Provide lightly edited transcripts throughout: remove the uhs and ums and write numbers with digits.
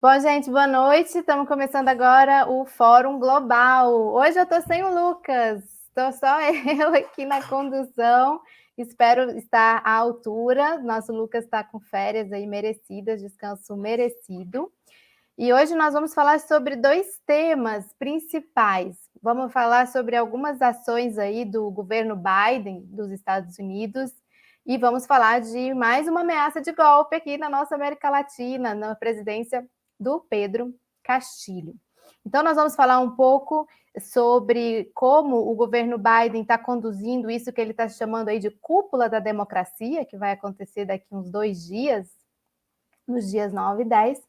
Bom, gente, boa noite. Estamos começando agora o Fórum Global. Hoje eu estou sem o Lucas, estou só eu aqui na condução. Espero estar à altura. Nosso Lucas está com férias aí merecidas, descanso merecido. E hoje nós vamos falar sobre dois temas principais. Vamos falar sobre algumas ações aí do governo Biden dos Estados Unidos e vamos falar de mais uma ameaça de golpe aqui na nossa América Latina, na presidência do Pedro Castilho. Então, nós vamos falar um pouco sobre como o governo Biden está conduzindo isso que ele está chamando aí de cúpula da democracia, que vai acontecer daqui uns 2 dias, nos dias 9 e 10.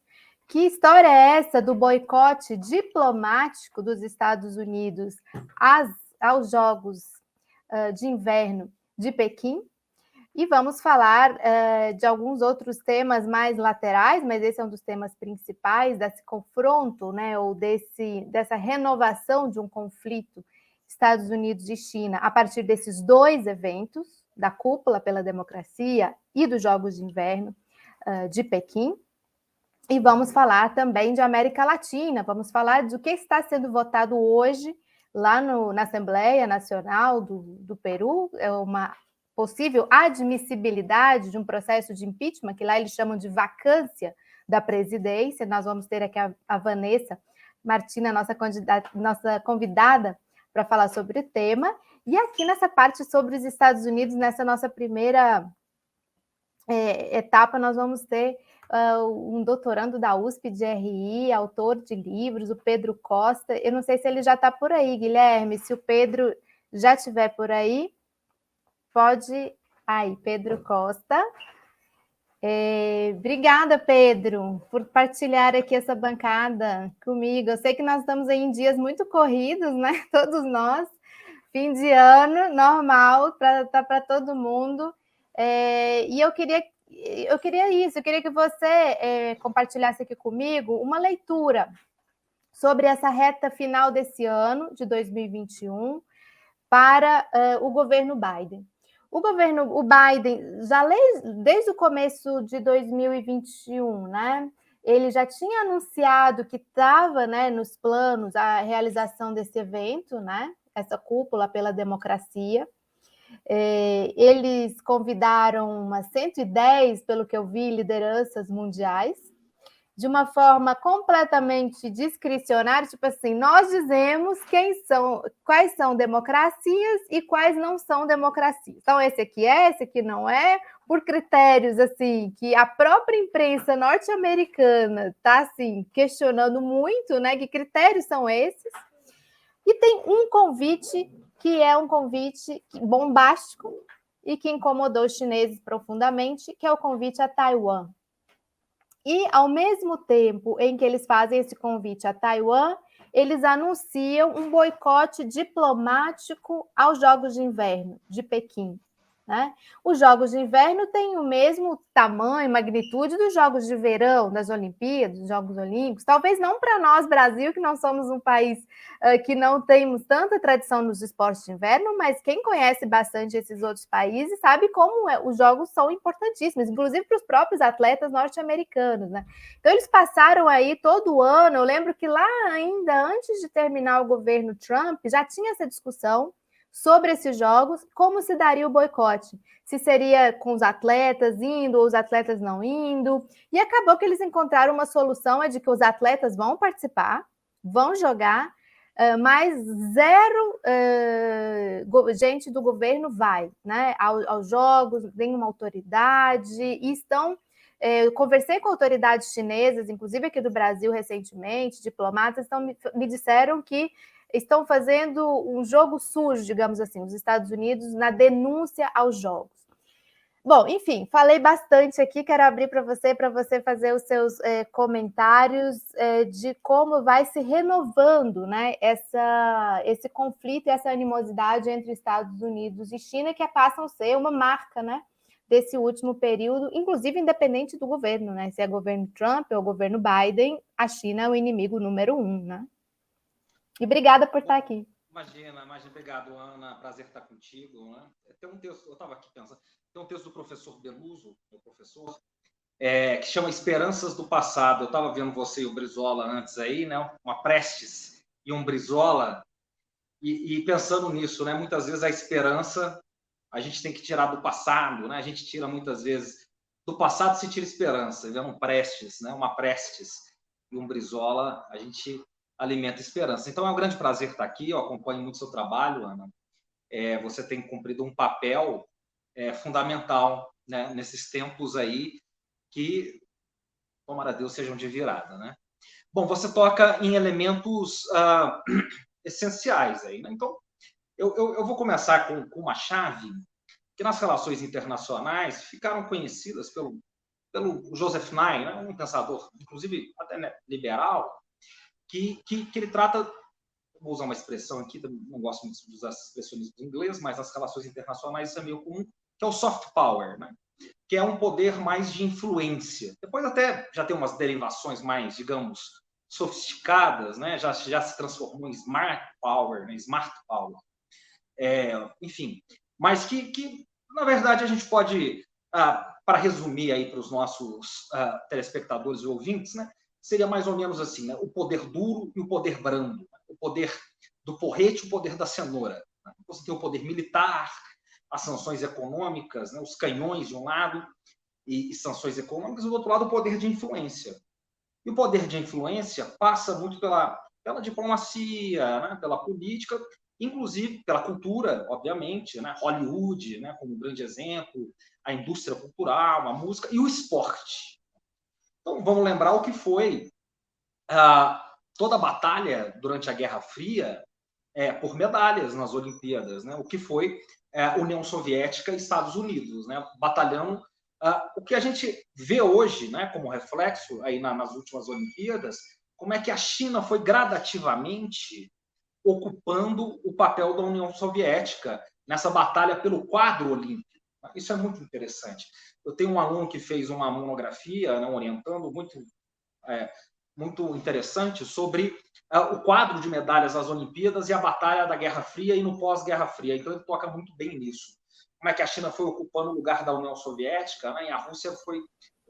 Que história é essa do boicote diplomático dos Estados Unidos aos Jogos de Inverno de Pequim? E vamos falar de alguns outros temas mais laterais, mas esse é um dos temas principais desse confronto, né, ou dessa renovação de um conflito Estados Unidos e China a partir desses dois eventos, da Cúpula pela Democracia e dos Jogos de Inverno de Pequim. E vamos falar também de América Latina, vamos falar do que está sendo votado hoje lá na Assembleia Nacional do Peru, é uma possível admissibilidade de um processo de impeachment, que lá eles chamam de vacância da presidência. Nós vamos ter aqui a Vanessa Martina, nossa convidada, para falar sobre o tema. E aqui nessa parte sobre os Estados Unidos, nessa nossa primeira etapa, nós vamos ter um doutorando da USP de RI, autor de livros, o Pedro Costa. Eu não sei se ele já está por aí, Guilherme. Se o Pedro já estiver por aí, pode. Aí, Pedro Costa. Obrigada, Pedro, por partilhar aqui essa bancada comigo. Eu sei que nós estamos aí em dias muito corridos, né? Todos nós. Fim de ano, normal, para todo mundo. E eu queria isso, eu queria que você compartilhasse aqui comigo uma leitura sobre essa reta final desse ano, de 2021, para o governo Biden. O Biden, já desde o começo de 2021, né? Ele já tinha anunciado que estava, né, nos planos a realização desse evento, né? Essa cúpula pela democracia. Eles convidaram umas 110, pelo que eu vi, lideranças mundiais, de uma forma completamente discricionária, tipo assim, nós dizemos quais são democracias e quais não são democracias. Então, esse aqui não é, por critérios assim que a própria imprensa norte-americana está assim questionando muito, né? Que critérios são esses? E tem um convite que é um convite bombástico e que incomodou os chineses profundamente, que é o convite a Taiwan. E, ao mesmo tempo em que eles fazem esse convite a Taiwan, eles anunciam um boicote diplomático aos Jogos de Inverno de Pequim. Né? Os Jogos de Inverno têm o mesmo tamanho, magnitude dos Jogos de Verão, das Olimpíadas, dos Jogos Olímpicos. Talvez não para nós, Brasil, que não somos um país que não temos tanta tradição nos esportes de inverno, mas quem conhece bastante esses outros países sabe como os Jogos são importantíssimos, inclusive para os próprios atletas norte-americanos. Né? Então, eles passaram aí todo ano. Eu lembro que lá ainda, antes de terminar o governo Trump, já tinha essa discussão sobre esses jogos, como se daria o boicote. Se seria com os atletas indo ou os atletas não indo. E acabou que eles encontraram uma solução, é de que os atletas vão participar, vão jogar, mas zero gente do governo vai, né, aos jogos, nenhuma autoridade, e estão... Eu conversei com autoridades chinesas, inclusive aqui do Brasil recentemente, diplomatas, me disseram que estão fazendo um jogo sujo, digamos assim, os Estados Unidos na denúncia aos jogos. Bom, enfim, falei bastante aqui, quero abrir para você fazer os seus comentários de como vai se renovando, né, esse conflito e essa animosidade entre Estados Unidos e China, que passam a ser uma marca, né, desse último período, inclusive independente do governo, né, se é governo Trump ou governo Biden, a China é o inimigo número 1, né? E obrigada por estar aqui. Imagina, obrigado, Ana, prazer estar contigo. Né? Tem um texto, eu estava aqui pensando, tem um texto do professor Beluso, meu professor, que chama Esperanças do Passado. Eu estava vendo você e o Brizola antes aí, né? Uma Prestes e um Brizola, e pensando nisso, né? Muitas vezes a esperança a gente tem que tirar do passado, né? A gente tira muitas vezes do passado, se tira esperança. Vendo um Prestes, né? Uma Prestes e um Brizola, a gente alimenta esperança. Então é um grande prazer estar aqui. Eu acompanho muito o seu trabalho, Ana. Você tem cumprido um papel fundamental, né? Nesses tempos aí que, tomara Deus, sejam de virada, né? Bom, você toca em elementos essenciais aí, né? Então, eu vou começar com uma chave que nas relações internacionais ficaram conhecidas pelo Joseph Nye, né? Um pensador, inclusive até, né, liberal, que ele trata, vou usar uma expressão aqui, não gosto muito de usar as expressões em inglês, mas nas relações internacionais isso é meio comum, que é o soft power, né? Que é um poder mais de influência. Depois até já tem umas derivações mais, digamos, sofisticadas, né? Já se transformou em smart power, né? Smart power. Enfim, mas que, na verdade, a gente pode, para resumir aí para os nossos telespectadores e ouvintes, né? Seria mais ou menos assim, né? O poder duro e o poder brando. Né? O poder do porrete e o poder da cenoura. Né? Você tem o poder militar, as sanções econômicas, né? Os canhões de um lado e sanções econômicas, e do outro lado o poder de influência. E o poder de influência passa muito pela diplomacia, né? Pela política, inclusive pela cultura, obviamente, né? Hollywood, né? Como um grande exemplo, a indústria cultural, a música e o esporte. Então, vamos lembrar o que foi toda a batalha durante a Guerra Fria por medalhas nas Olimpíadas, né? O que foi União Soviética e Estados Unidos, né? Batalhando. O que a gente vê hoje, né, como reflexo aí nas últimas Olimpíadas, como é que a China foi gradativamente ocupando o papel da União Soviética nessa batalha pelo quadro olímpico. Isso é muito interessante. Eu tenho um aluno que fez uma monografia, né, orientando muito interessante sobre o quadro de medalhas das Olimpíadas e a batalha da Guerra Fria e no pós-Guerra Fria. Então, ele toca muito bem nisso. Como é que a China foi ocupando o lugar da União Soviética, né, e a Rússia foi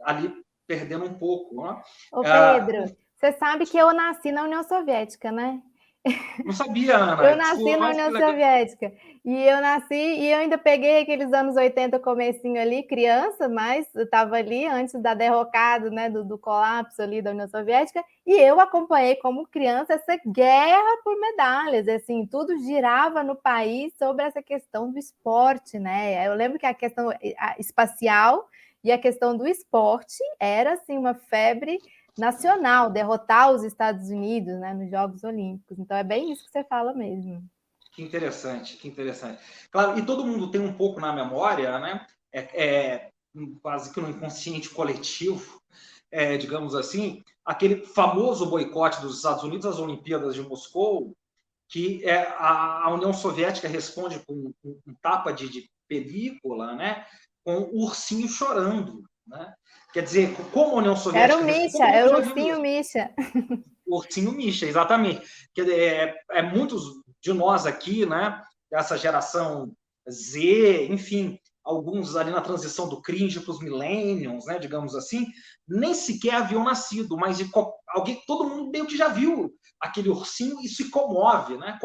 ali perdendo um pouco. Né? Ô, Pedro, você sabe que eu nasci na União Soviética, né? Não sabia, Eu Ana. nasci na Mas que União legal. Soviética. E eu ainda peguei aqueles anos 80, comecinho ali, criança, mas eu estava ali antes da derrocada, né, do colapso ali da União Soviética, e eu acompanhei como criança essa guerra por medalhas, assim, tudo girava no país sobre essa questão do esporte, né? Eu lembro que a questão espacial e a questão do esporte era, assim, uma febre nacional, derrotar os Estados Unidos, né, nos Jogos Olímpicos. Então é bem isso que você fala mesmo. Que interessante, que interessante. Claro, e todo mundo tem um pouco na memória, né? Quase que no inconsciente coletivo, digamos assim, aquele famoso boicote dos Estados Unidos às Olimpíadas de Moscou, que a União Soviética responde com um tapa de película, né? Com o ursinho chorando, né? Quer dizer, como a União Era o Soviética responde, Misha, todo mundo era o já viu ursinho isso. Misha. O ursinho Misha, exatamente. Quer dizer, muitos de nós aqui, né? Dessa geração Z, enfim, alguns ali na transição do cringe para os millennials, né? Digamos assim, nem sequer haviam nascido, mas alguém, todo mundo meio que já viu aquele ursinho e se comove, né?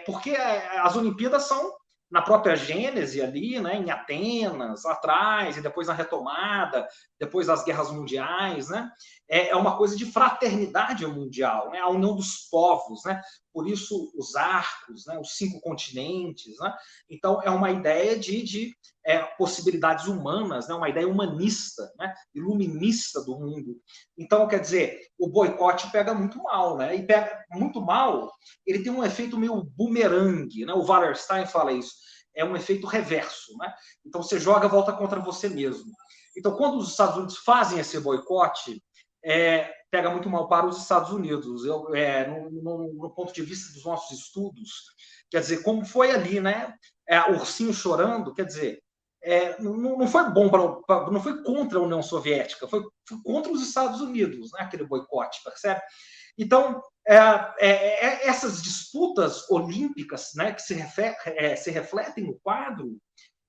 Porque as Olimpíadas são na própria Gênese ali, né, em Atenas, lá atrás, e depois na retomada, depois das guerras mundiais, né, é uma coisa de fraternidade mundial, né, a união dos povos, né, por isso os arcos, né, os 5 continentes, né, então é uma ideia de possibilidades humanas, né, uma ideia humanista, né, iluminista do mundo. Então, quer dizer, o boicote pega muito mal, né, e pega muito mal, ele tem um efeito meio bumerangue, né, o Wallerstein fala isso, é um efeito reverso, né, então você joga, volta contra você mesmo. Então, quando os Estados Unidos fazem esse boicote, pega muito mal para os Estados Unidos. No ponto de vista dos nossos estudos, quer dizer, como foi ali, né? Ursinho chorando, quer dizer, não foi bom não foi contra a União Soviética, foi contra os Estados Unidos, né? Aquele boicote, percebe? Então, essas disputas olímpicas, né? Que se refletem no quadro,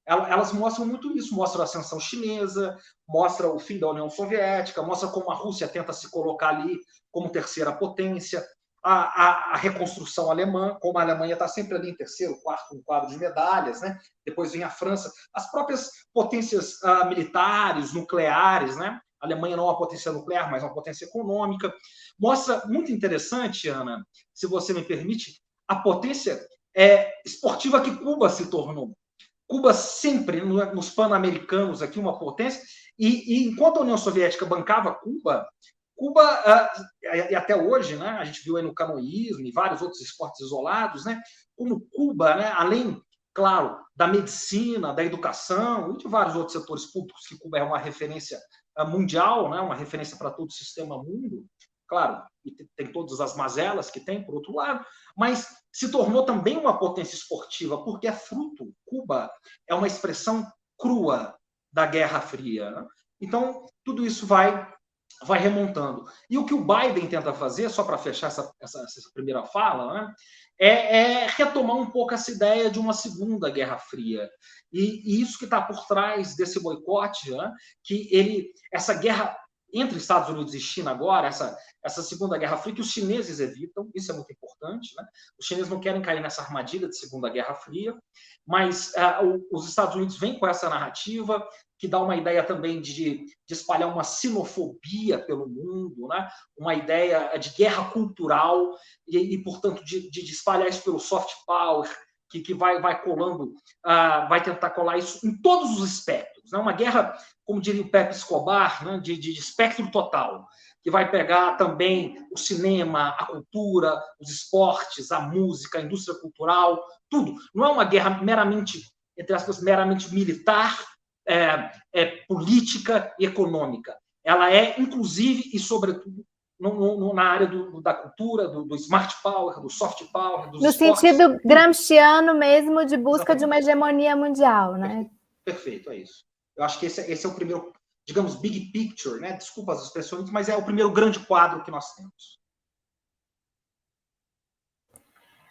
elas mostram muito isso, mostram a ascensão chinesa, mostra o fim da União Soviética, mostra como a Rússia tenta se colocar ali como terceira potência, a reconstrução alemã, como a Alemanha está sempre ali em terceiro, quarto, um quadro de medalhas, né? Depois vem a França, as próprias potências militares, nucleares, né? A Alemanha não é uma potência nuclear, mas uma potência econômica. Mostra muito interessante, Ana, se você me permite, a potência esportiva que Cuba se tornou. Cuba sempre, nos pan-americanos, aqui uma potência, e enquanto a União Soviética bancava Cuba, e até hoje, né, a gente viu aí no canoísmo e vários outros esportes isolados, né, como Cuba, né, além, claro, da medicina, da educação e de vários outros setores públicos, que Cuba é uma referência mundial, né, uma referência para todo o sistema mundo, claro, e tem todas as mazelas que tem, por outro lado, mas se tornou também uma potência esportiva, porque é fruto, Cuba é uma expressão crua da Guerra Fria. Né? Então, tudo isso vai remontando. E o que o Biden tenta fazer, só para fechar essa primeira fala, né, é retomar um pouco essa ideia de uma segunda Guerra Fria. E isso que está por trás desse boicote, né, que essa guerra entre Estados Unidos e China agora, essa segunda Guerra Fria, que os chineses evitam, isso é muito importante, né? Os chineses não querem cair nessa armadilha de Segunda Guerra Fria, mas os Estados Unidos vêm com essa narrativa, que dá uma ideia também de espalhar uma sinofobia pelo mundo, né? Uma ideia de guerra cultural e portanto, de espalhar isso pelo soft power, que vai colando, vai tentar colar isso em todos os espectros. Né? Uma guerra, como diria o Pepe Escobar, né? de espectro total, que vai pegar também o cinema, a cultura, os esportes, a música, a indústria cultural, tudo. Não é uma guerra meramente, entre aspas, meramente militar, política e econômica. Ela é, inclusive e sobretudo, na área da cultura, do smart power, do soft power, dos esportes. No sentido gramsciano mesmo, de busca de uma hegemonia mundial, né? Perfeito, é isso. Eu acho que esse é o primeiro, digamos, big picture, né? Desculpa as expressões, mas é o primeiro grande quadro que nós temos.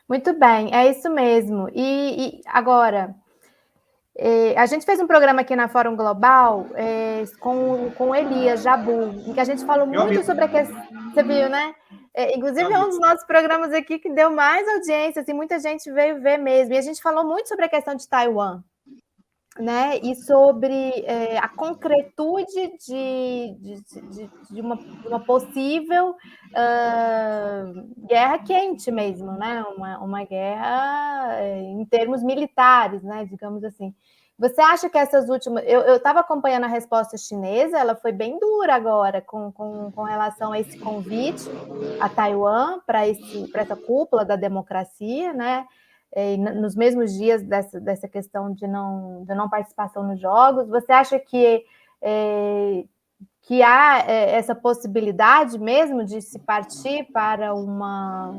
Muito bem, é isso mesmo. E agora, a gente fez um programa aqui na Fórum Global com Elias Jabbour, em que a gente falou muito sobre a questão. Você viu, né? Inclusive, é um dos nossos programas aqui que deu mais audiência, assim, muita gente veio ver mesmo. E a gente falou muito sobre a questão de Taiwan, né? E sobre a concretude de uma possível guerra quente mesmo, né? Uma guerra em termos militares, né? Digamos assim. Você acha que essas últimas... Eu estava acompanhando a resposta chinesa, ela foi bem dura agora com relação a esse convite a Taiwan para essa cúpula da democracia, né? Nos mesmos dias dessa questão de não participação nos jogos. Você acha que há essa possibilidade mesmo de se partir para uma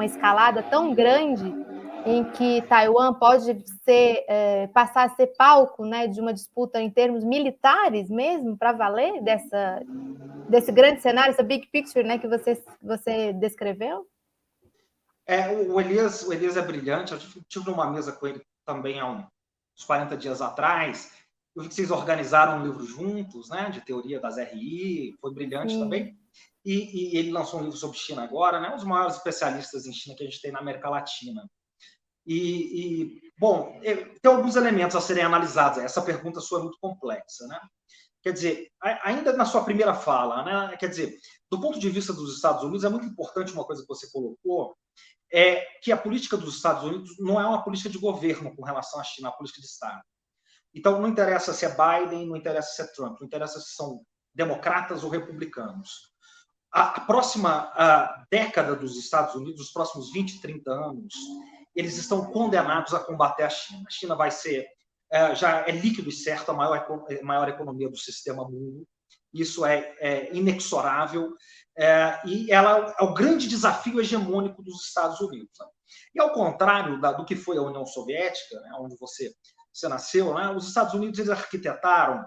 escalada tão grande em que Taiwan pode passar a ser palco, né, de uma disputa em termos militares mesmo, para valer desse grande cenário, essa big picture, né, que você descreveu? O Elias é brilhante. Eu tive numa mesa com ele também há uns 40 dias atrás. Eu vi que vocês organizaram um livro juntos, né, de teoria das RI, foi brilhante também. E ele lançou um livro sobre China agora, né, um dos maiores especialistas em China que a gente tem na América Latina. Bom, tem alguns elementos a serem analisados. Essa pergunta sua é muito complexa, né? Quer dizer, ainda na sua primeira fala, né? Quer dizer, do ponto de vista dos Estados Unidos, é muito importante uma coisa que você colocou, que a política dos Estados Unidos não é uma política de governo com relação à China, é uma política de Estado. Então, não interessa se é Biden, não interessa se é Trump, não interessa se são democratas ou republicanos. A próxima década dos Estados Unidos, os próximos 20, 30 anos, eles estão condenados a combater a China. A China vai ser, já é líquido e certo, a maior economia do sistema mundo. Isso é inexorável. E ela é o grande desafio hegemônico dos Estados Unidos. Né? E ao contrário do que foi a União Soviética, né, onde você nasceu, né, os Estados Unidos eles arquitetaram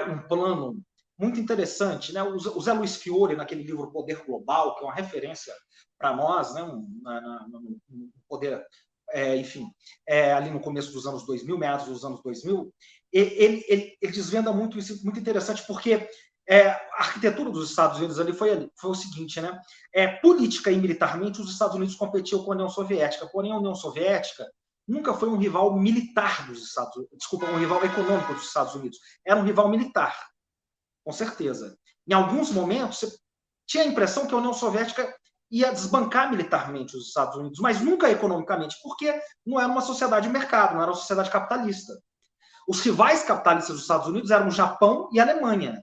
um plano muito interessante. Né? O Zé Luiz Fiore, naquele livro Poder Global, que é uma referência para nós, né, no poder enfim, ali no começo dos anos 2000, meados dos anos 2000, ele desvenda muito isso, muito interessante, porque a arquitetura dos Estados Unidos ali foi o seguinte, né? Política e militarmente, os Estados Unidos competiam com a União Soviética, porém a União Soviética nunca foi um rival militar dos Estados Unidos, desculpa, um rival econômico dos Estados Unidos, era um rival militar, com certeza. Em alguns momentos, você tinha a impressão que a União Soviética ia desbancar militarmente os Estados Unidos, mas nunca economicamente, porque não era uma sociedade de mercado, não era uma sociedade capitalista. Os rivais capitalistas dos Estados Unidos eram o Japão e a Alemanha,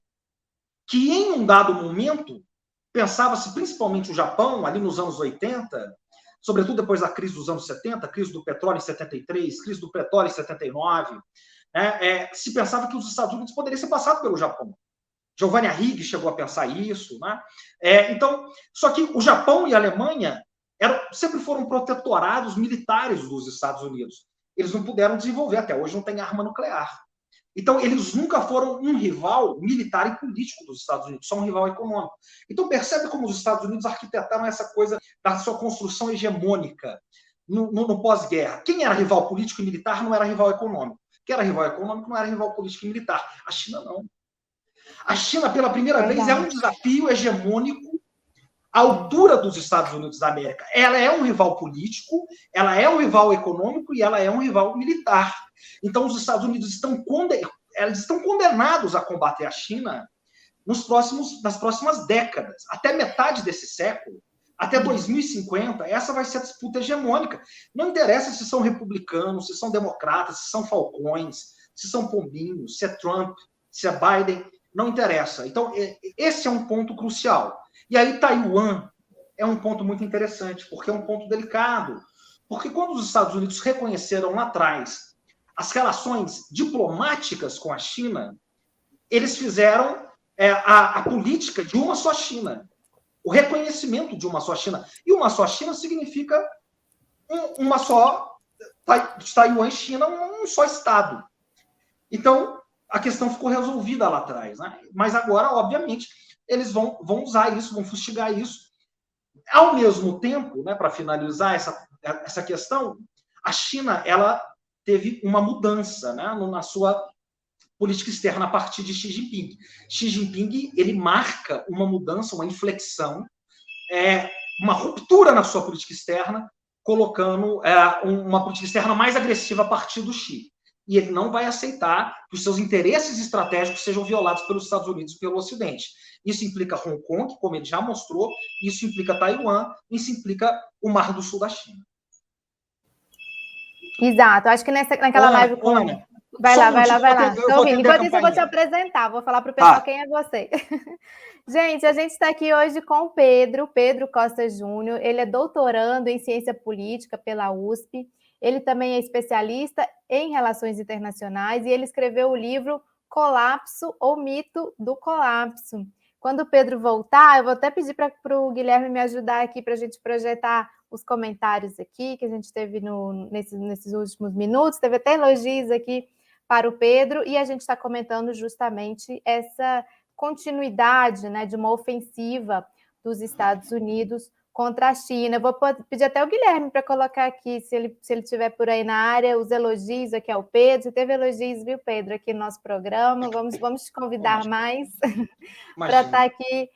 que em um dado momento, pensava-se principalmente o Japão, ali nos anos 80, sobretudo depois da crise dos anos 70, crise do petróleo em 73, crise do petróleo em 79, se pensava que os Estados Unidos poderiam ser passados pelo Japão. Giovanni Arrighi chegou a pensar isso, né? Então, só que o Japão e a Alemanha sempre foram protetorados militares dos Estados Unidos. Eles não puderam desenvolver, até hoje não tem arma nuclear. Então, eles nunca foram um rival militar e político dos Estados Unidos, só um rival econômico. Então, percebe como os Estados Unidos arquitetaram essa coisa da sua construção hegemônica no pós-guerra. Quem era rival político e militar não era rival econômico. Quem era rival econômico não era rival político e militar. A China não. A China, pela primeira vez, é um desafio hegemônico à altura dos Estados Unidos da América. Ela é um rival político, ela é um rival econômico e ela é um rival militar. Então, os Estados Unidos estão condenados a combater a China nas próximas décadas. Até metade desse século, até 2050, essa vai ser a disputa hegemônica. Não interessa se são republicanos, se são democratas, se são falcões, se são pombinhos, se é Trump, se é Biden, não interessa. Então, esse é um ponto crucial. E aí, Taiwan é um ponto muito interessante, porque é um ponto delicado. Porque quando os Estados Unidos reconheceram lá atrás as relações diplomáticas com a China, eles fizeram a política de uma só China, o reconhecimento de uma só China. E uma só China significa uma só Taiwan e China, um só Estado. Então, a questão ficou resolvida lá atrás, né? Mas agora, obviamente, eles vão usar isso, vão fustigar isso. Ao mesmo tempo, né, para finalizar essa questão, a China ela teve uma mudança, né, na sua política externa a partir de Xi Jinping. Xi Jinping ele marca uma mudança, uma inflexão, uma ruptura na sua política externa, colocando uma política externa mais agressiva a partir do Xi. E ele não vai aceitar que os seus interesses estratégicos sejam violados pelos Estados Unidos e pelo Ocidente. Isso implica Hong Kong, como ele já mostrou, isso implica Taiwan, isso implica o Mar do Sul da China. Exato, acho que naquela live com... Ana, vai lá. Estou ouvindo. Enquanto isso, eu vou te apresentar, vou falar para o pessoal quem é você. Gente, a gente está aqui hoje com o Pedro Costa Júnior, ele é doutorando em Ciência Política pela USP, ele também é especialista em Relações Internacionais e ele escreveu o livro Colapso ou Mito do Colapso. Quando o Pedro voltar, eu vou até pedir para o Guilherme me ajudar aqui para a gente projetar os comentários aqui que a gente teve nesses últimos minutos, teve até elogios aqui para o Pedro, e a gente está comentando justamente essa continuidade, né, de uma ofensiva dos Estados Unidos contra a China. Eu vou pedir até o Guilherme para colocar aqui, se ele estiver por aí na área, os elogios aqui ao Pedro. Você teve elogios, viu, Pedro, aqui no nosso programa. Vamos te convidar mais para estar aqui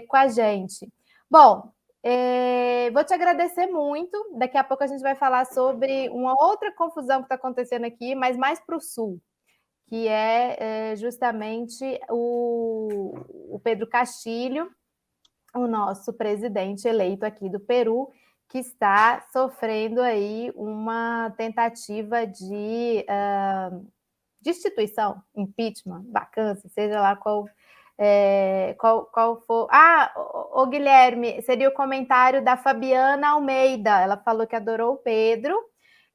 com a gente. Bom, vou te agradecer muito. Daqui a pouco a gente vai falar sobre uma outra confusão que está acontecendo aqui, mas mais para o sul, que é justamente o Pedro Castillo, o nosso presidente eleito aqui do Peru, que está sofrendo aí uma tentativa de destituição, impeachment, vacância, seja lá qual for. O Guilherme, seria o comentário da Fabiana Almeida, ela falou que adorou o Pedro.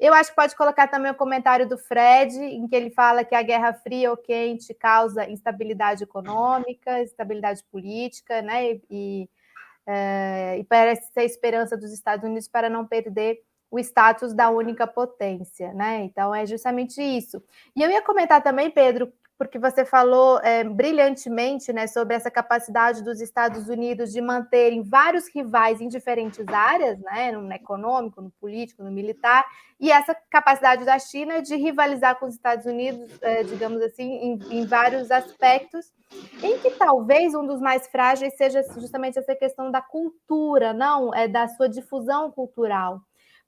Eu acho que pode colocar também o comentário do Fred, em que ele fala que a Guerra Fria ou quente causa instabilidade econômica, instabilidade política, né? E parece ser a esperança dos Estados Unidos para não perder o status da única potência, né? Então, é justamente isso. E eu ia comentar também, Pedro, porque você falou brilhantemente, né, sobre essa capacidade dos Estados Unidos de manterem vários rivais em diferentes áreas, né, no econômico, no político, no militar, e essa capacidade da China de rivalizar com os Estados Unidos, digamos assim, em vários aspectos, em que talvez um dos mais frágeis seja justamente essa questão da cultura, não, da sua difusão cultural.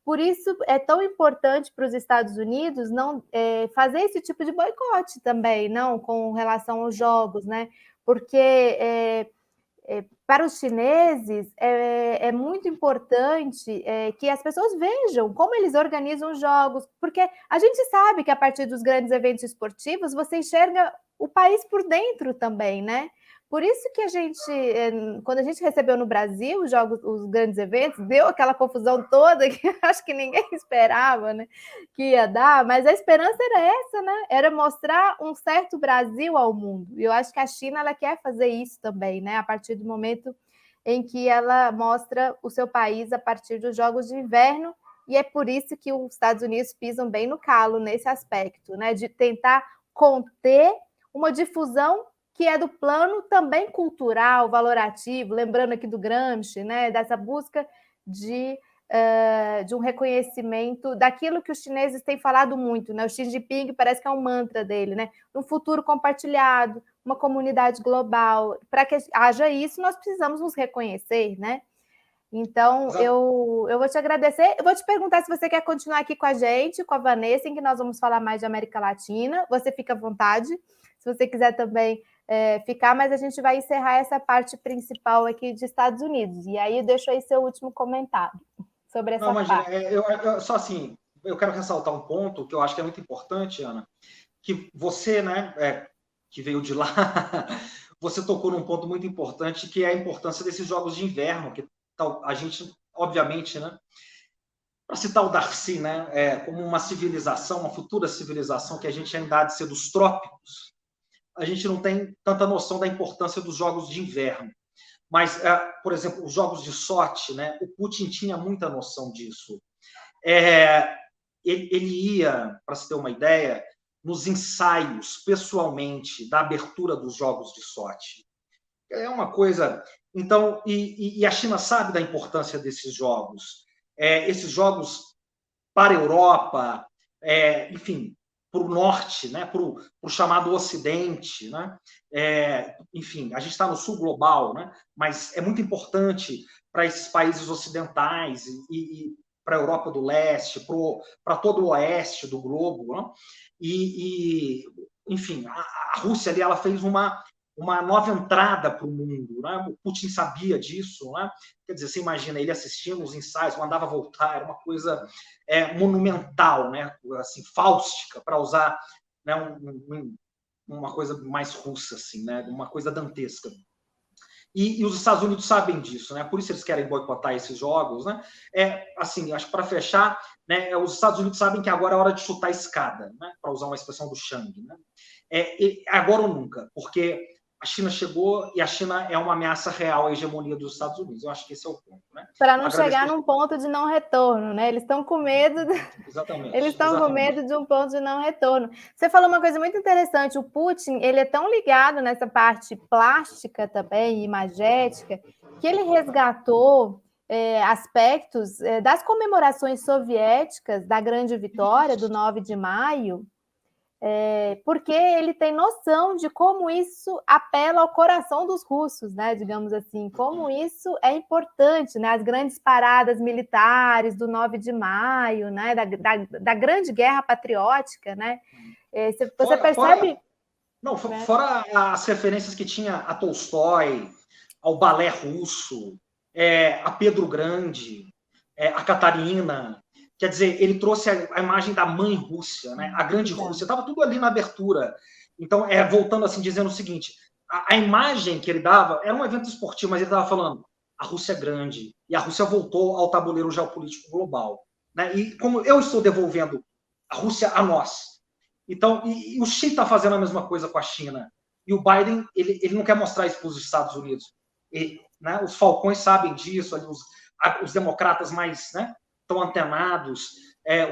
Por isso é tão importante para os Estados Unidos não fazer esse tipo de boicote também, não com relação aos jogos, né? Porque para os chineses é muito importante que as pessoas vejam como eles organizam os jogos, porque a gente sabe que a partir dos grandes eventos esportivos você enxerga o país por dentro também, né? Por isso que a gente, quando a gente recebeu no Brasil os jogos, os grandes eventos, deu aquela confusão toda que acho que ninguém esperava, né, que ia dar, mas a esperança era essa, né? Era mostrar um certo Brasil ao mundo. E eu acho que a China ela quer fazer isso também, né? A partir do momento em que ela mostra o seu país a partir dos Jogos de Inverno, e é por isso que os Estados Unidos pisam bem no calo nesse aspecto, né? De tentar conter uma difusão que é do plano também cultural, valorativo, lembrando aqui do Gramsci, né, dessa busca de um reconhecimento daquilo que os chineses têm falado muito, né? O Xi Jinping parece que é um mantra dele, né? Um futuro compartilhado, uma comunidade global. Para que haja isso, nós precisamos nos reconhecer, né? Então, eu vou te agradecer. Eu vou te perguntar se você quer continuar aqui com a gente, com a Vanessa, em que nós vamos falar mais de América Latina. Você fica à vontade, se você quiser também ficar, mas a gente vai encerrar essa parte principal aqui de Estados Unidos. E aí eu deixo aí seu último comentário sobre essa parte. Só assim, eu quero ressaltar um ponto que eu acho que é muito importante, Ana, que você, né, que veio de lá, você tocou num ponto muito importante, que é a importância desses jogos de inverno, que a gente, obviamente, né, para citar o Darcy, né, como uma civilização, uma futura civilização que a gente ainda há de ser dos trópicos, a gente não tem tanta noção da importância dos jogos de inverno. Mas, por exemplo, os jogos de Sochi, né, o Putin tinha muita noção disso. Ele ia, para se ter uma ideia, nos ensaios, pessoalmente, da abertura dos jogos de Sochi. É uma coisa... Então, e a China sabe da importância desses jogos. Esses jogos para a Europa, enfim, para o norte, né, para o chamado Ocidente, né? Enfim, a gente está no sul global, né? Mas é muito importante para esses países ocidentais e para a Europa do Leste, para todo o oeste do globo, né? Enfim, a Rússia ali ela fez uma nova entrada para o mundo, né? O Putin sabia disso, né? Quer dizer, você imagina ele assistindo os ensaios, mandava voltar, era uma coisa monumental, né? Assim, fáustica, para usar, né, uma coisa mais russa, assim, né? Uma coisa dantesca. E os Estados Unidos sabem disso, né? Por isso eles querem boicotar esses jogos, né? Assim, acho que para fechar, né, os Estados Unidos sabem que agora é hora de chutar a escada, né? Para usar uma expressão do Chang, né? Agora ou nunca, porque a China chegou e a China é uma ameaça real à hegemonia dos Estados Unidos. Eu acho que esse é o ponto, né? Para não chegar num ponto de não retorno, né? Eles estão com medo. Exatamente. Eles estão com medo de um ponto de não retorno. Você falou uma coisa muito interessante. O Putin, ele é tão ligado nessa parte plástica também, imagética, que ele resgatou aspectos das comemorações soviéticas da Grande Vitória, do 9 de maio, porque ele tem noção de como isso apela ao coração dos russos, né? Digamos assim, como isso é importante, né? As grandes paradas militares do 9 de maio, né? Da grande guerra patriótica, né? Você percebe... Fora as referências que tinha a Tolstói, ao balé russo, a Pedro Grande, a Catarina... Quer dizer, ele trouxe a imagem da mãe Rússia, né? A grande Rússia, estava tudo ali na abertura. Então, voltando assim, dizendo o seguinte, a imagem que ele dava era um evento esportivo, mas ele estava falando, a Rússia é grande, e a Rússia voltou ao tabuleiro geopolítico global. Né? E como eu estou devolvendo a Rússia a nós. Então, e o Xi está fazendo a mesma coisa com a China. E o Biden, ele não quer mostrar isso para os Estados Unidos. Né? Os falcões sabem disso, ali, os democratas mais... Né? estão antenados,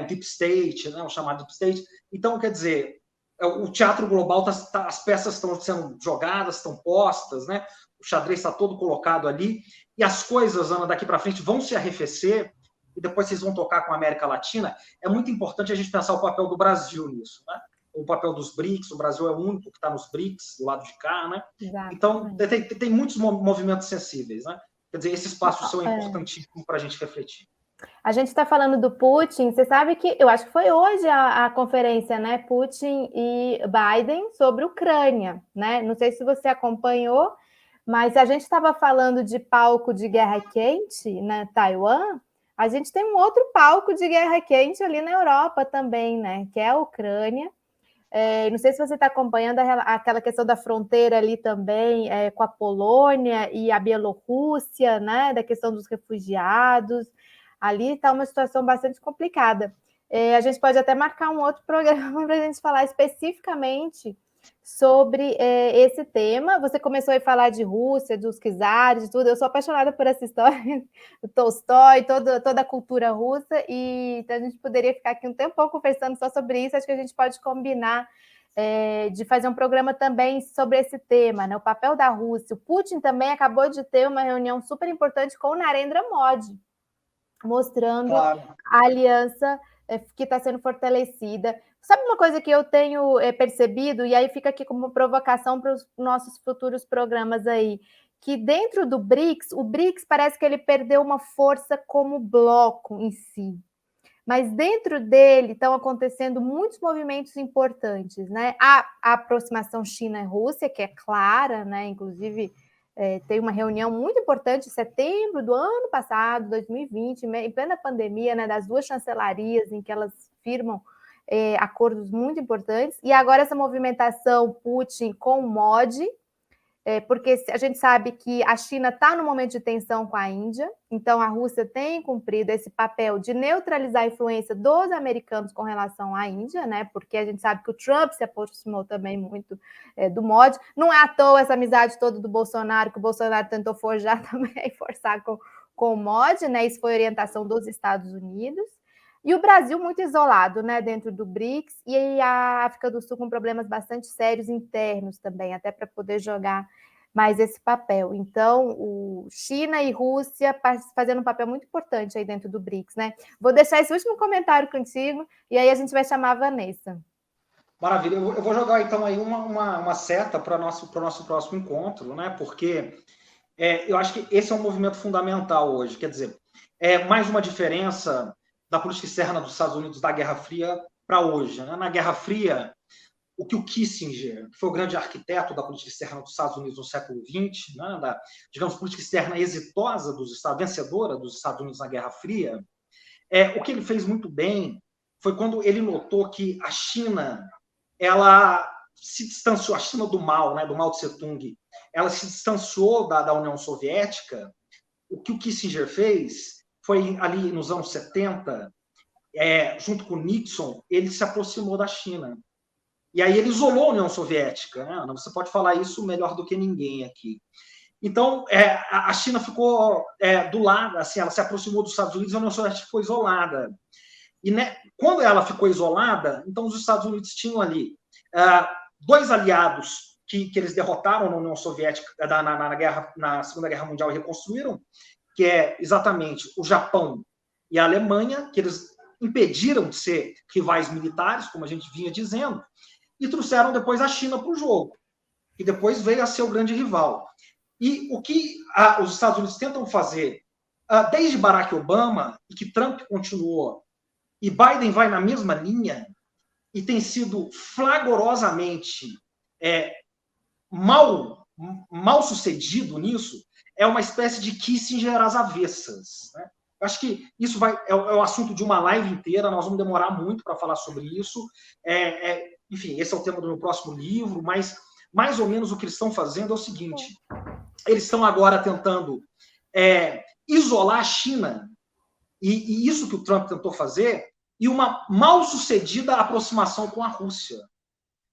o Deep State, né, o chamado Deep State. Então, quer dizer, o teatro global, as peças estão sendo jogadas, estão postas, né? O xadrez está todo colocado ali, e as coisas, Ana, daqui para frente vão se arrefecer, e depois vocês vão tocar com a América Latina. É muito importante a gente pensar o papel do Brasil nisso, né? O papel dos BRICS, o Brasil é o único que está nos BRICS, do lado de cá, né? Exatamente. Então, tem muitos movimentos sensíveis, né? Quer dizer, esses passos são importantíssimos para a gente refletir. A gente está falando do Putin, você sabe que, eu acho que foi hoje a conferência, né, Putin e Biden sobre Ucrânia, né? Não sei se você acompanhou, mas a gente estava falando de palco de guerra quente na Taiwan, a gente tem um outro palco de guerra quente ali na Europa também, né? Que é a Ucrânia. Não sei se você está acompanhando aquela questão da fronteira ali também com a Polônia e a Bielorrússia, né? Da questão dos refugiados. Ali está uma situação bastante complicada. A gente pode até marcar um outro programa para a gente falar especificamente sobre esse tema. Você começou a falar de Rússia, dos czares, de tudo. Eu sou apaixonada por essa história do Tolstói, toda a cultura russa, e então a gente poderia ficar aqui um tempão conversando só sobre isso. Acho que a gente pode combinar de fazer um programa também sobre esse tema, né? O papel da Rússia. O Putin também acabou de ter uma reunião super importante com o Narendra Modi, mostrando a aliança que está sendo fortalecida. Sabe uma coisa que eu tenho percebido, e aí fica aqui como provocação para os nossos futuros programas aí, que dentro do BRICS, o BRICS parece que ele perdeu uma força como bloco em si, mas dentro dele estão acontecendo muitos movimentos importantes, né? A aproximação China e Rússia, que é clara, né? Inclusive, tem uma reunião muito importante em setembro do ano passado, 2020, em plena pandemia, né, das duas chancelarias, em que elas firmam acordos muito importantes. E agora essa movimentação Putin com o Modi, porque a gente sabe que a China está no momento de tensão com a Índia, então a Rússia tem cumprido esse papel de neutralizar a influência dos americanos com relação à Índia, né? Porque a gente sabe que o Trump se aproximou também muito do Modi. Não é à toa essa amizade toda do Bolsonaro, que o Bolsonaro tentou forjar também, forçar com o Modi, né? Isso foi orientação dos Estados Unidos. E o Brasil muito isolado, né, dentro do BRICS, e a África do Sul com problemas bastante sérios internos também, até para poder jogar mais esse papel. Então, China e Rússia fazendo um papel muito importante aí dentro do BRICS, né? Vou deixar esse último comentário contigo, e aí a gente vai chamar a Vanessa. Maravilha. Eu vou jogar, então, aí uma seta para o nosso próximo encontro, né? Porque eu acho que esse é um movimento fundamental hoje. Quer dizer, é mais uma diferença da política externa dos Estados Unidos da Guerra Fria para hoje, né? Na Guerra Fria, o que o Kissinger, que foi o grande arquiteto da política externa dos Estados Unidos no século XX, né? Da, digamos, política externa exitosa dos Estados, vencedora dos Estados Unidos na Guerra Fria, o que ele fez muito bem foi quando ele notou que a China, ela se distanciou, a China do mal, né? Do Mao Tse-tung, ela se distanciou da União Soviética. O que o Kissinger fez foi, ali nos anos 70, junto com Nixon, ele se aproximou da China. E aí ele isolou a União Soviética. Né? Você pode falar isso melhor do que ninguém aqui. Então, a China ficou do lado, assim, ela se aproximou dos Estados Unidos e a União Soviética ficou isolada. E né, quando ela ficou isolada, então os Estados Unidos tinham ali dois aliados que eles derrotaram na União Soviética na Segunda Guerra Mundial e reconstruíram, que é exatamente o Japão e a Alemanha, que eles impediram de ser rivais militares, como a gente vinha dizendo, e trouxeram depois a China para o jogo, que depois veio a ser o grande rival. E o que os Estados Unidos tentam fazer, desde Barack Obama, e que Trump continuou, e Biden vai na mesma linha, e tem sido flagorosamente mal sucedido nisso, é uma espécie de Kissinger às avessas. Né? Eu acho que isso é o assunto de uma live inteira, nós vamos demorar muito para falar sobre isso. Enfim, esse é o tema do meu próximo livro, mas mais ou menos o que eles estão fazendo é o seguinte: eles estão agora tentando isolar a China, e isso que o Trump tentou fazer, e uma mal-sucedida aproximação com a Rússia.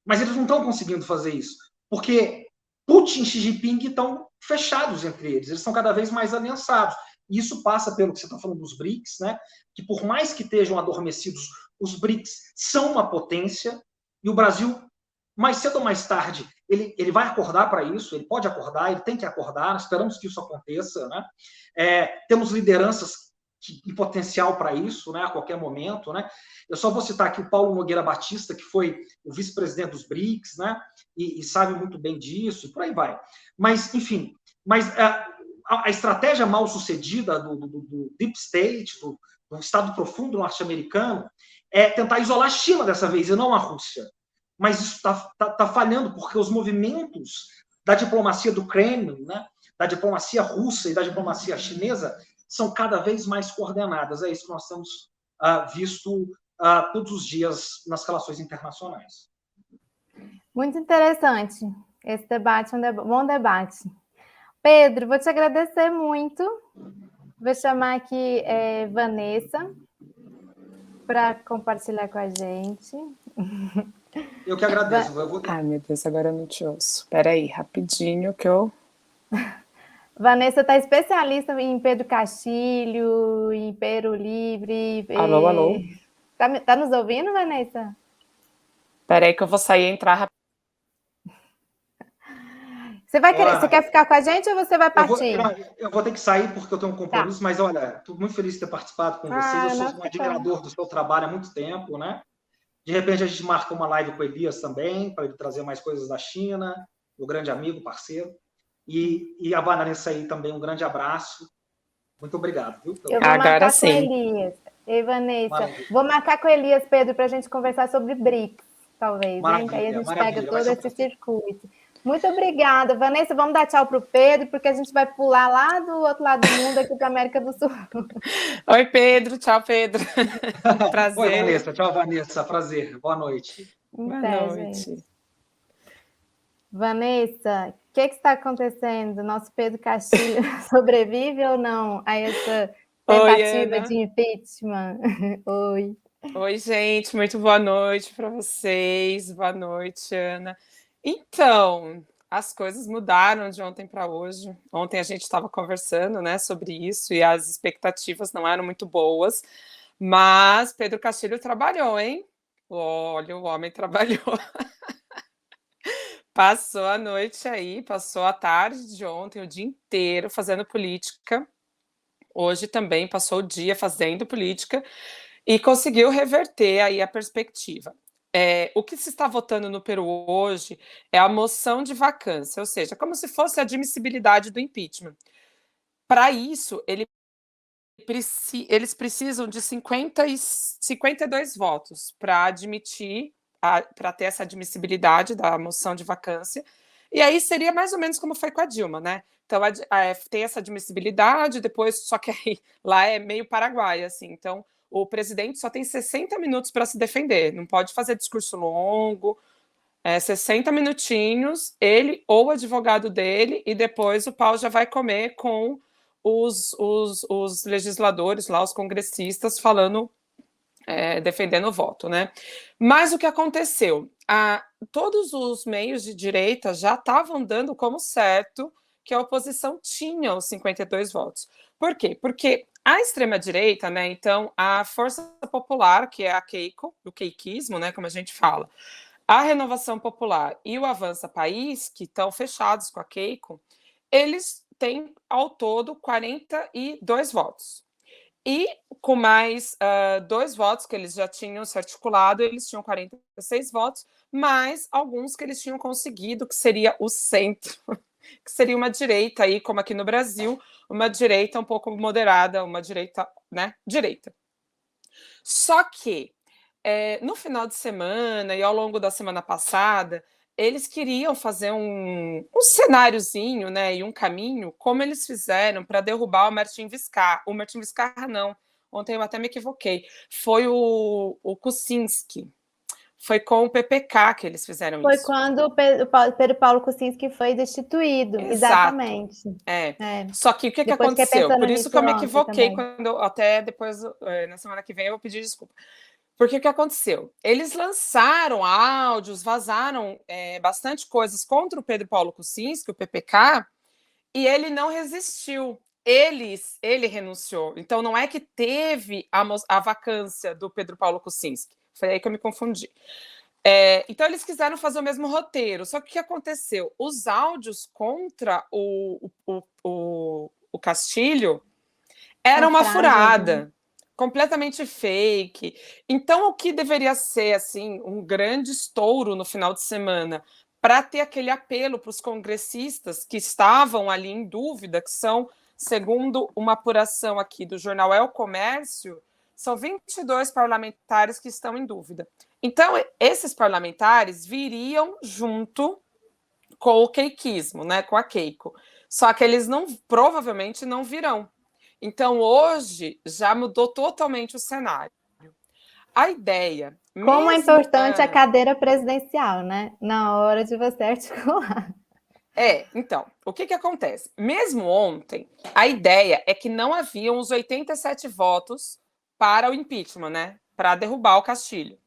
Mas eles não estão conseguindo fazer isso, porque Putin e Xi Jinping estão fechados entre eles, eles estão cada vez mais aliançados. E isso passa pelo que você está falando dos BRICS, né? Que por mais que estejam adormecidos, os BRICS são uma potência, e o Brasil, mais cedo ou mais tarde, ele vai acordar para isso, ele pode acordar, ele tem que acordar, esperamos que isso aconteça, né? Temos lideranças em potencial para isso, né, a qualquer momento, né? Eu só vou citar aqui o Paulo Nogueira Batista, que foi o vice-presidente dos BRICS, né? E sabe muito bem disso, e por aí vai. Mas, enfim, a estratégia mal sucedida do Deep State, do Estado Profundo norte-americano, é tentar isolar a China dessa vez, e não a Rússia. Mas isso está falhando, porque os movimentos da diplomacia do Kremlin, né, da diplomacia russa e da diplomacia chinesa, são cada vez mais coordenadas. É isso que nós temos visto todos os dias nas relações internacionais. Muito interessante. Esse debate é um bom debate. Pedro, vou te agradecer muito. Vou chamar aqui Vanessa para compartilhar com a gente. Eu que agradeço. Ai, meu Deus, agora eu não te ouço. Espera aí, rapidinho que eu... Vanessa está especialista em Pedro Castilho, em Peru Livre. Alô, alô. Tá nos ouvindo, Vanessa? Espera aí que eu vou sair e entrar rapidinho. Você quer ficar com a gente ou você vai partir? Eu vou ter que sair porque eu tenho um compromisso, mas olha, estou muito feliz de ter participado com vocês. Eu sou um admirador do seu trabalho há muito tempo, né? De repente a gente marca uma live com o Elias também, para ele trazer mais coisas da China, meu grande amigo, parceiro. E a Vanessa aí também, um grande abraço. Muito obrigado. Viu? Eu vou marcar com o Elias. Ei, Vanessa. Maravilha. Vou marcar com o Elias, Pedro, para a gente conversar sobre BRICS, talvez. Hein? Aí a gente pega todo esse circuito. Muito obrigada, Vanessa. Vamos dar tchau para o Pedro, porque a gente vai pular lá do outro lado do mundo, aqui para a América do Sul. Oi, Pedro. Tchau, Pedro. Prazer. Oi, Vanessa. Tchau, Vanessa. Prazer. Boa noite. Boa noite. Gente. Vanessa, o que está acontecendo? Nosso Pedro Castilho sobrevive ou não a essa tentativa de impeachment? Oi. Oi, gente. Muito boa noite para vocês. Boa noite, Ana. Então, as coisas mudaram de ontem para hoje. Ontem a gente estava conversando, né, sobre isso e as expectativas não eram muito boas, mas Pedro Castilho trabalhou, hein? Olha, o homem trabalhou. Passou a noite aí, passou a tarde de ontem, o dia inteiro fazendo política. Hoje também passou o dia fazendo política e conseguiu reverter aí a perspectiva. O que se está votando no Peru hoje é a moção de vacância, ou seja, como se fosse a admissibilidade do impeachment. Para isso, eles precisam de 52 votos para admitir, para ter essa admissibilidade da moção de vacância, e aí seria mais ou menos como foi com a Dilma, né? Então, tem essa admissibilidade, depois, só que aí, lá é meio Paraguai, assim, então o presidente só tem 60 minutos para se defender, não pode fazer discurso longo, 60 minutinhos, ele ou o advogado dele, e depois o pau já vai comer com os legisladores lá, os congressistas, falando, defendendo o voto, né? Mas o que aconteceu? Todos os meios de direita já estavam dando como certo que a oposição tinha os 52 votos. Por quê? Porque a extrema-direita, né, então, a Força Popular, que é a Keiko, o queikismo, né, como a gente fala, a Renovação Popular e o Avança País, que estão fechados com a Keiko, eles têm, ao todo, 42 votos. E com mais 2 votos que eles já tinham se articulado, eles tinham 46 votos, mais alguns que eles tinham conseguido, que seria o centro, que seria uma direita aí, como aqui no Brasil, uma direita um pouco moderada, uma direita, né, direita. Só que, no final de semana e ao longo da semana passada, eles queriam fazer um cenáriozinho, né, e um caminho, como eles fizeram para derrubar o Martin Viscar. O Martin Viscar, não. Ontem eu até me equivoquei. Foi o Kuczynski. Foi com o PPK que eles fizeram isso. Foi quando o Pedro Paulo Kuczynski foi destituído. Exato. Exatamente. Só que o que aconteceu? Por isso que eu me equivoquei, até depois, na semana que vem, eu vou pedir desculpa. Porque o que aconteceu? Eles lançaram áudios, vazaram bastante coisas contra o Pedro Paulo Kuczynski, o PPK, e ele não resistiu. ele renunciou. Então, não é que teve a vacância do Pedro Paulo Kuczynski. Foi aí que eu me confundi. Então, eles quiseram fazer o mesmo roteiro. Só que o que aconteceu? Os áudios contra o Castilho era uma furada, completamente fake. Então, o que deveria ser assim um grande estouro no final de semana para ter aquele apelo para os congressistas que estavam ali em dúvida, que são, segundo uma apuração aqui do jornal El Comércio, são 22 parlamentares que estão em dúvida. Então, esses parlamentares viriam junto com o queiquismo, né, com a Keiko. Só que eles provavelmente não virão. Então, hoje, já mudou totalmente o cenário. A ideia... Como é importante a cadeira presidencial, né? Na hora de você articular. Então, o que acontece? Mesmo ontem, a ideia é que não haviam os 87 votos para o impeachment, né? Para derrubar o Castilho.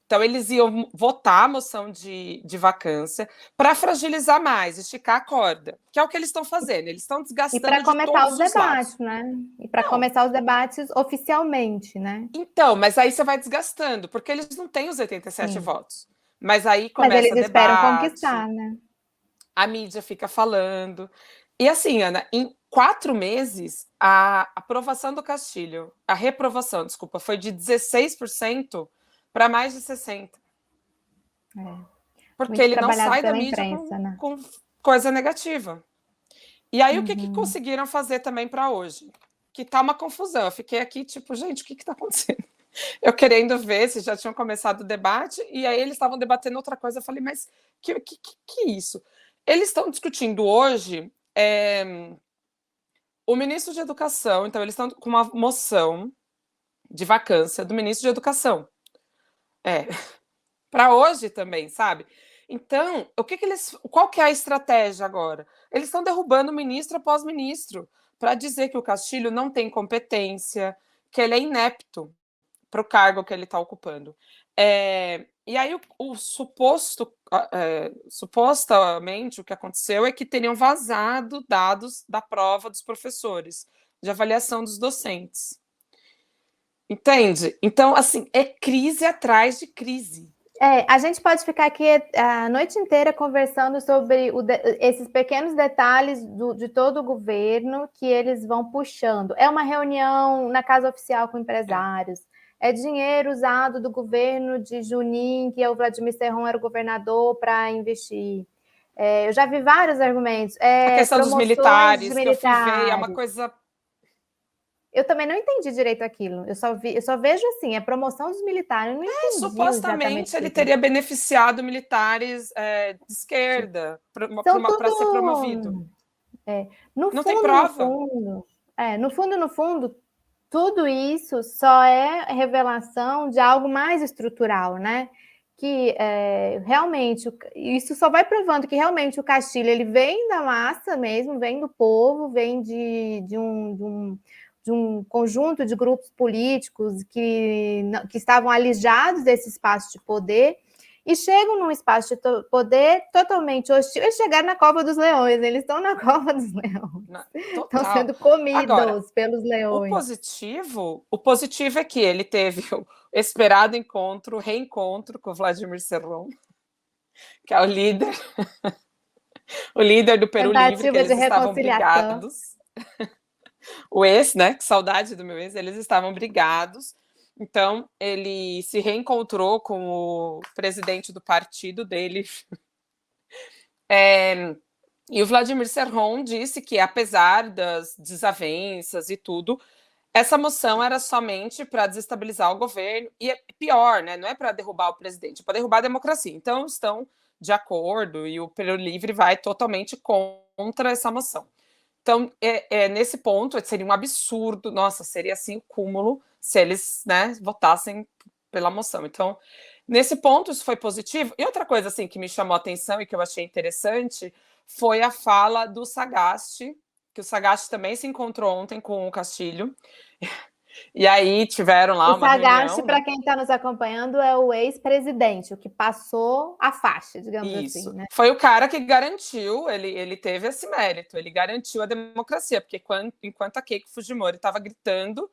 Então, eles iam votar a moção de vacância para fragilizar mais, esticar a corda, que é o que eles estão fazendo. Eles estão desgastando de todos os lados. E para começar os debates, né? E para começar os debates oficialmente, né? Então, mas aí você vai desgastando, porque eles não têm os 87 votos. Mas aí começa mas eles esperam conquistar, né? A mídia fica falando. E assim, Ana, em 4 meses, a aprovação do Castilho, a reprovação, desculpa, foi de 16% para mais de 60%. Porque ele não sai da mídia com coisa negativa. E aí, o que conseguiram fazer também para hoje? Que tá uma confusão. Eu fiquei aqui, tipo, gente, o que está acontecendo? Eu querendo ver se já tinham começado o debate, e aí eles estavam debatendo outra coisa. Eu falei, mas que é isso? Eles estão discutindo hoje o ministro de Educação, então eles estão com uma moção de vacância do ministro de Educação. Para hoje também, sabe? Então, qual que é a estratégia agora? Eles estão derrubando ministro após ministro para dizer que o Castilho não tem competência, que ele é inepto para o cargo que ele está ocupando. E aí supostamente o que aconteceu é que teriam vazado dados da prova dos professores, de avaliação dos docentes. Entende? Então, assim, é crise atrás de crise. A gente pode ficar aqui a noite inteira conversando sobre esses pequenos detalhes de todo o governo que eles vão puxando. É uma reunião na casa oficial com empresários, é dinheiro usado do governo de Junin, que o Vladimir Serron era o governador para investir. Eu já vi vários argumentos. A questão dos militares, que eu fui ver, é uma coisa... Eu também não entendi direito aquilo. Eu só vejo assim, a promoção dos militares. Eu não entendi supostamente ele teria beneficiado militares de esquerda para ser promovido. Não tem prova. No fundo, tudo isso só é revelação de algo mais estrutural, né? Que realmente isso só vai provando que realmente o Castilho ele vem da massa mesmo, vem do povo, vem de um conjunto de grupos políticos que estavam alijados desse espaço de poder e chegam num espaço de poder totalmente hostil. Eles chegaram na cova dos leões, eles estão na cova dos leões. Estão sendo comidos agora, pelos leões. O positivo é que ele teve o esperado reencontro com o Vladimir Serron, que é o líder do Peru Livre, que eles estavam brigados. O ex, né? Que saudade do meu ex, eles estavam brigados. Então, ele se reencontrou com o presidente do partido dele. E o Vladimir Serron disse que, apesar das desavenças e tudo, essa moção era somente para desestabilizar o governo. E é pior, né? Não é para derrubar o presidente, é para derrubar a democracia. Então, estão de acordo e o Peru Livre vai totalmente contra essa moção. Então, nesse ponto, seria um absurdo, nossa, seria assim o cúmulo se eles, né, votassem pela moção. Então, nesse ponto, isso foi positivo. E outra coisa assim, que me chamou a atenção e que eu achei interessante foi a fala do Sagasti, que o Sagasti também se encontrou ontem com o Castilho. E aí tiveram lá o uma Sagasti, reunião. para quem está nos acompanhando, é o ex-presidente, o que passou a faixa, digamos Isso. assim, né? Foi o cara que garantiu, ele teve esse mérito, ele garantiu a democracia, porque enquanto a Keiko Fujimori estava gritando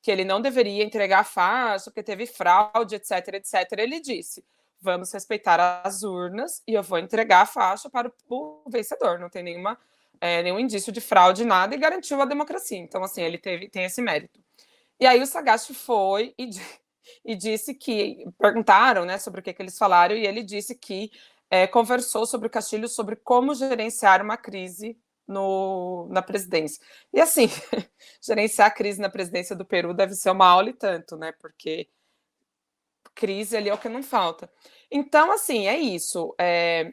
que ele não deveria entregar a faixa, porque teve fraude, etc, etc, ele disse: vamos respeitar as urnas e eu vou entregar a faixa para o vencedor, não tem nenhum indício de fraude, nada, e garantiu a democracia. Então, assim, ele tem esse mérito. E aí o Sagasti foi e disse que... Perguntaram, né, sobre o que eles falaram, e ele disse que conversou sobre o Castilho, sobre como gerenciar uma crise na presidência. E assim, gerenciar a crise na presidência do Peru deve ser uma aula e tanto, né, porque crise ali é o que não falta. Então, assim, é isso.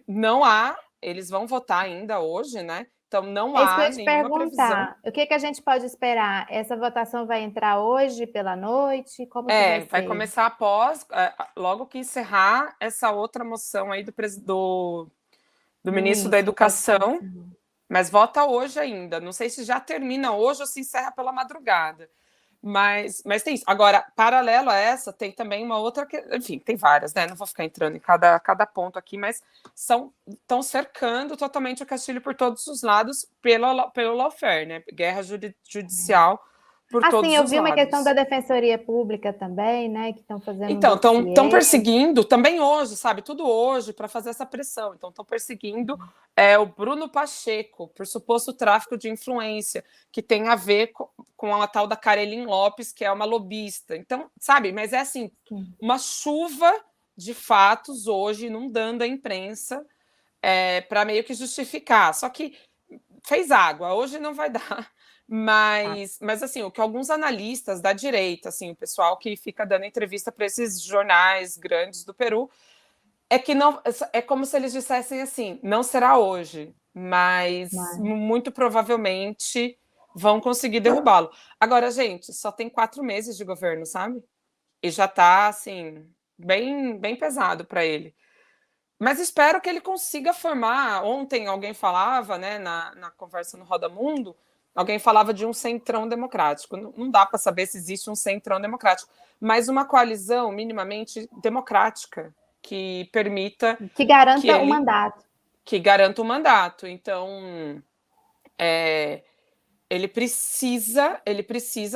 Não há... Eles vão votar ainda hoje, né? Então, não É isso que eu há ia te nenhuma previsão. perguntar. O que a gente pode esperar? Essa votação vai entrar hoje pela noite? Como que vai Vai ser? começar logo que encerrar essa outra moção aí do ministro da Educação, mas vota hoje ainda. Não sei se já termina hoje ou se encerra pela madrugada. Mas tem isso. Agora, paralelo a essa, tem também uma outra... Enfim, tem várias, né? Não vou ficar entrando em cada ponto aqui, mas estão cercando totalmente o Castilho por todos os lados pelo lawfare, né? Guerra judicial por todos os lados. Eu vi uma questão da Defensoria Pública também, né? Que estão fazendo Então, estão perseguindo também hoje, sabe? Tudo hoje para fazer essa pressão. Então, estão perseguindo o Bruno Pacheco por suposto tráfico de influência, que tem a ver com a tal da Carolyn Lopes, que é uma lobista. Então, sabe? Mas é assim, uma chuva de fatos hoje inundando a imprensa para meio que justificar. Só que fez água, hoje não vai dar. Mas assim, o que alguns analistas da direita, assim, o pessoal que fica dando entrevista para esses jornais grandes do Peru, é que não, é como se eles dissessem assim: não será hoje, mas muito provavelmente vão conseguir derrubá-lo. Agora, gente, só tem 4 meses de governo, sabe? E já está assim, bem, bem pesado para ele. Mas espero que ele consiga formar. Ontem alguém falava, né, na conversa no Roda Mundo, alguém falava de um centrão democrático. Não dá para saber se existe um centrão democrático, mas uma coalizão minimamente democrática que permita... Que garanta o mandato. Que garanta o mandato. Então, ele precisa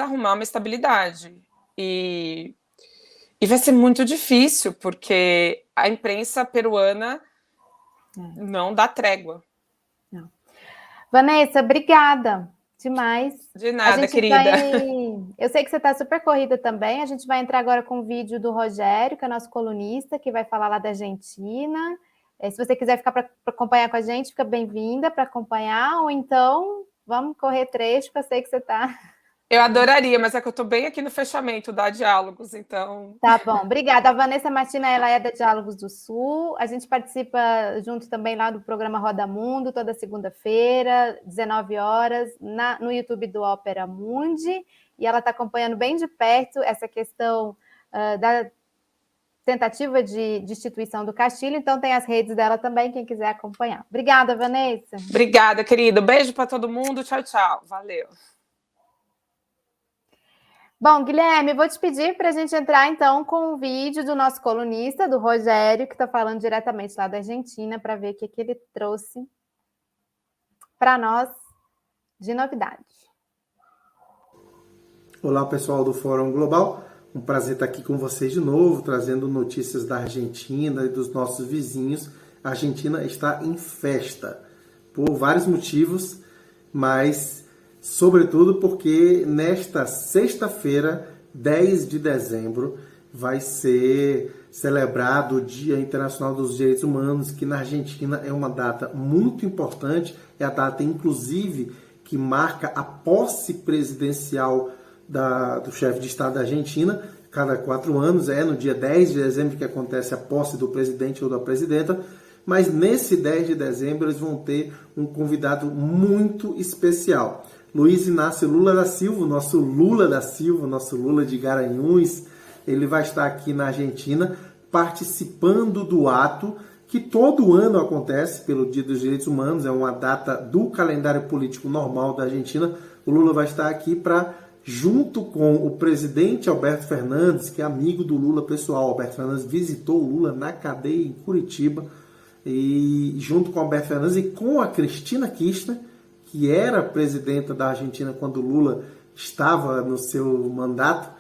arrumar uma estabilidade. E vai ser muito difícil, porque a imprensa peruana não dá trégua. Não. Vanessa, obrigada demais. De nada, querida. Eu sei que você está super corrida também. A gente vai entrar agora com o vídeo do Rogério, que é nosso colunista, que vai falar lá da Argentina. Se você quiser ficar para acompanhar com a gente, fica bem-vinda para acompanhar. Ou então, vamos correr trecho, que eu sei que você está... Eu adoraria, mas é que eu estou bem aqui no fechamento da Diálogos, então... Tá bom, obrigada. A Vanessa Martina, ela é da Diálogos do Sul. A gente participa junto também lá do programa Roda Mundo, toda segunda-feira, 19 horas, no YouTube do Ópera Mundi. E ela está acompanhando bem de perto essa questão da tentativa de destituição do Castilho. Então tem as redes dela também, quem quiser acompanhar. Obrigada, Vanessa. Obrigada, querida. Beijo para todo mundo. Tchau, tchau. Valeu. Bom, Guilherme, vou te pedir para a gente entrar, então, com o vídeo do nosso colunista, do Rogério, que está falando diretamente lá da Argentina, para ver o que ele trouxe para nós de novidade. Olá, pessoal do Fórum Global. Um prazer estar aqui com vocês de novo, trazendo notícias da Argentina e dos nossos vizinhos. A Argentina está em festa, por vários motivos, mas... sobretudo porque nesta sexta-feira, 10 de dezembro, vai ser celebrado o Dia Internacional dos Direitos Humanos, que na Argentina é uma data muito importante, é a data, inclusive, que marca a posse presidencial do chefe de Estado da Argentina. Cada 4 anos, no dia 10 de dezembro que acontece a posse do presidente ou da presidenta, mas nesse 10 de dezembro eles vão ter um convidado muito especial. Luiz Inácio Lula da Silva, nosso Lula de Garanhuns, ele vai estar aqui na Argentina participando do ato que todo ano acontece pelo Dia dos Direitos Humanos, é uma data do calendário político normal da Argentina. O Lula vai estar aqui para junto com o presidente Alberto Fernandes, que é amigo do Lula pessoal. Alberto Fernandes visitou o Lula na cadeia em Curitiba, e junto com Alberto Fernandes e com a Cristina Kirchner, que era presidenta da Argentina quando o Lula estava no seu mandato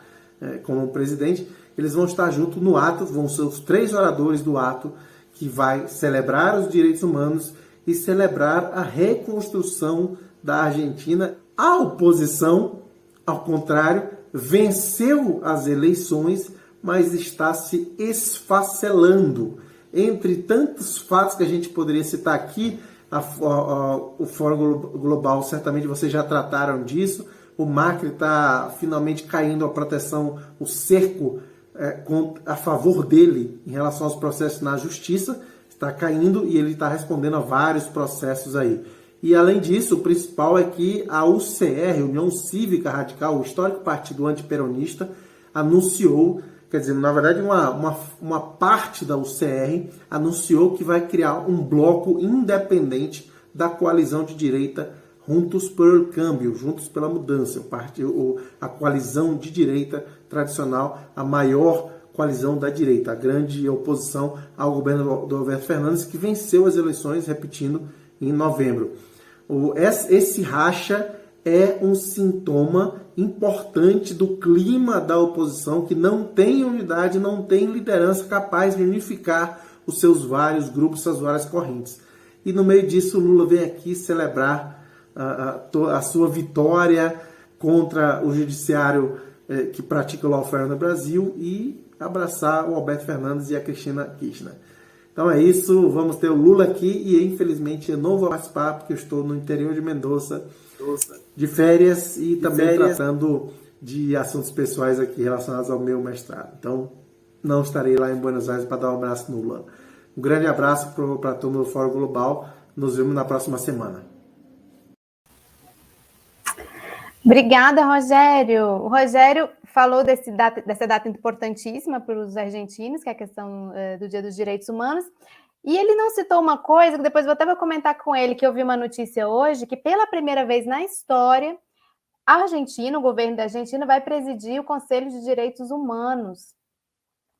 como presidente, eles vão estar juntos no ato, vão ser os 3 oradores do ato, que vai celebrar os direitos humanos e celebrar a reconstrução da Argentina. A oposição, ao contrário, venceu as eleições, mas está se esfacelando. Entre tantos fatos que a gente poderia citar aqui, o Fórum Global, certamente vocês já trataram disso, o Macri está finalmente caindo a proteção, o cerco a favor dele em relação aos processos na justiça, está caindo e ele está respondendo a vários processos aí. E além disso, o principal é que a UCR, União Cívica Radical, o histórico partido antiperonista, anunciou, quer dizer, na verdade uma parte da UCR anunciou que vai criar um bloco independente da coalizão de direita Juntos pelo Câmbio, Juntos pela Mudança, a coalizão de direita tradicional, a maior coalizão da direita, a grande oposição ao governo do Alberto Fernandes, que venceu as eleições, repetindo, em novembro. Esse racha é um sintoma importante do clima da oposição, que não tem unidade, não tem liderança capaz de unificar os seus vários grupos, suas várias correntes. E no meio disso, o Lula vem aqui celebrar a sua vitória contra o judiciário que pratica o lawfare no Brasil e abraçar o Alberto Fernandes e a Cristina Kirchner. Então é isso, vamos ter o Lula aqui e infelizmente eu não vou participar porque eu estou no interior de Mendoza de férias e também tratando de assuntos pessoais aqui relacionados ao meu mestrado. Então não estarei lá em Buenos Aires para dar um abraço no Lula. Um grande abraço para a turma do Fórum Global, nos vemos na próxima semana. Obrigada, Rogério. O Rogério falou dessa data importantíssima para os argentinos, que é a questão do Dia dos Direitos Humanos, e ele não citou uma coisa, que depois eu até vou comentar com ele, que eu vi uma notícia hoje, que pela primeira vez na história, a Argentina, o governo da Argentina, vai presidir o Conselho de Direitos Humanos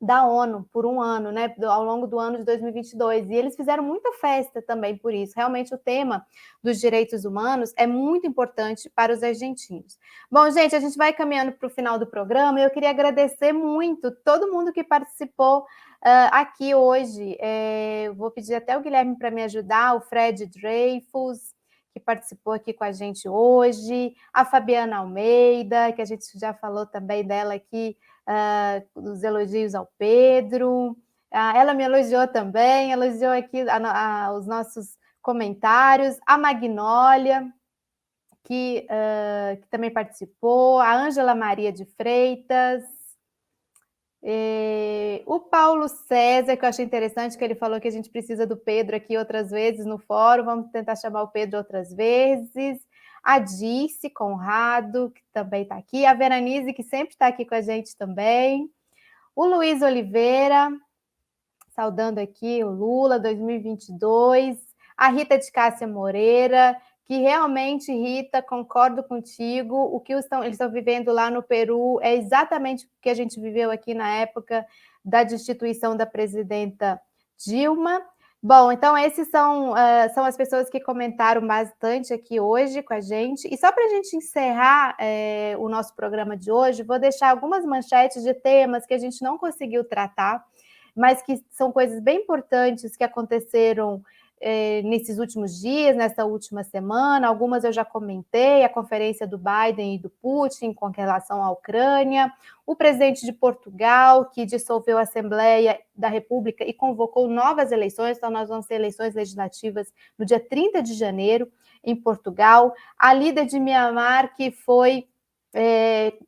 da ONU por um ano, né, ao longo do ano de 2022, e eles fizeram muita festa também por isso. Realmente o tema dos direitos humanos é muito importante para os argentinos. Bom, gente, a gente vai caminhando para o final do programa e eu queria agradecer muito todo mundo que participou aqui hoje. Eu vou pedir até o Guilherme para me ajudar, o Fred Dreyfus, que participou aqui com a gente hoje, a Fabiana Almeida, que a gente já falou também dela aqui, dos elogios ao Pedro. Ela me elogiou também, elogiou aqui os nossos comentários. A Magnólia, que também participou. A Ângela Maria de Freitas. O Paulo César, que eu achei interessante, que ele falou que a gente precisa do Pedro aqui outras vezes no fórum. Vamos tentar chamar o Pedro outras vezes. A Dice Conrado, que também está aqui, a Veranize, que sempre está aqui com a gente também, o Luiz Oliveira, saudando aqui o Lula 2022, a Rita de Cássia Moreira, que realmente, Rita, concordo contigo, o que eles estão vivendo lá no Peru é exatamente o que a gente viveu aqui na época da destituição da presidenta Dilma. Bom, então esses são as pessoas que comentaram bastante aqui hoje com a gente. E só para a gente encerrar o nosso programa de hoje, vou deixar algumas manchetes de temas que a gente não conseguiu tratar, mas que são coisas bem importantes que aconteceram nesses últimos dias, nessa última semana. Algumas eu já comentei, a conferência do Biden e do Putin com relação à Ucrânia, o presidente de Portugal, que dissolveu a Assembleia da República e convocou novas eleições, então nós vamos ter eleições legislativas no dia 30 de janeiro, em Portugal. A líder de Mianmar, que foi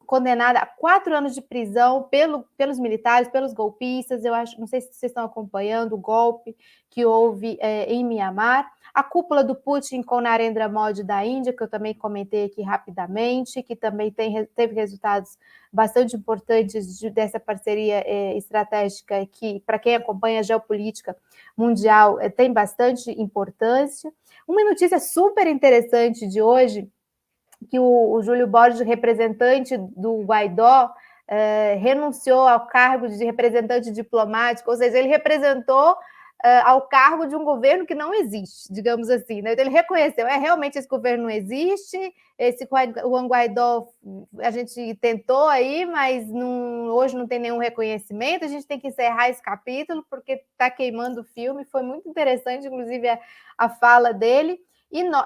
condenada a 4 anos de prisão pelos militares, pelos golpistas. Eu acho, não sei se vocês estão acompanhando o golpe que houve em Mianmar. A cúpula do Putin com Narendra Modi da Índia, que eu também comentei aqui rapidamente, que também teve resultados bastante importantes dessa parceria estratégica que, para quem acompanha a geopolítica mundial, tem bastante importância. Uma notícia super interessante de hoje, que o Júlio Borges, representante do Guaidó, renunciou ao cargo de representante diplomático, ou seja, ele representou ao cargo de um governo que não existe, digamos assim, né? Então, ele reconheceu, realmente esse governo não existe, o Juan Guaidó a gente tentou aí, mas hoje não tem nenhum reconhecimento, a gente tem que encerrar esse capítulo, porque está queimando o filme, foi muito interessante, inclusive, a fala dele,